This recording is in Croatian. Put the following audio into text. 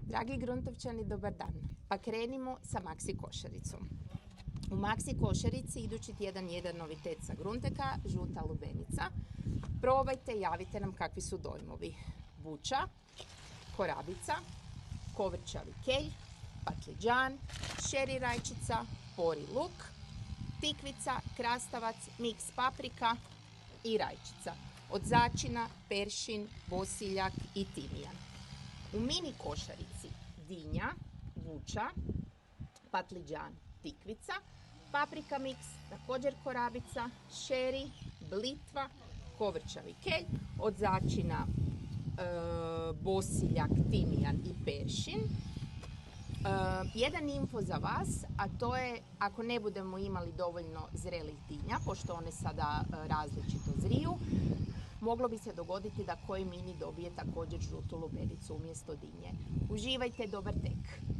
Dragi gruntovčani, dobar dan. Pa krenimo sa Maxi košaricom. U Maxi košarici idući tjedan jedan novitet sa Grunteka, žuta lubenica. Probajte, javite nam kakvi su dojmovi. Buča, korabica, kovrčavi kelj, patliđan, šeri rajčica, pori luk, tikvica, krastavac, miks paprika i rajčica. Od začina, peršin, bosiljak i timijan. U mini košarici dinja, buča, patliđan, tikvica, paprika miks, također korabica, šeri, blitva, kovrčavi kelj, od začina bosiljak, timijan i peršin. Jedan info za vas, a to je ako ne budemo imali dovoljno zrelih dinja, pošto one sada različito zriju, moglo bi se dogoditi da koji mini dobije također žutu lubenicu umjesto dinje. Uživajte, dobar tek!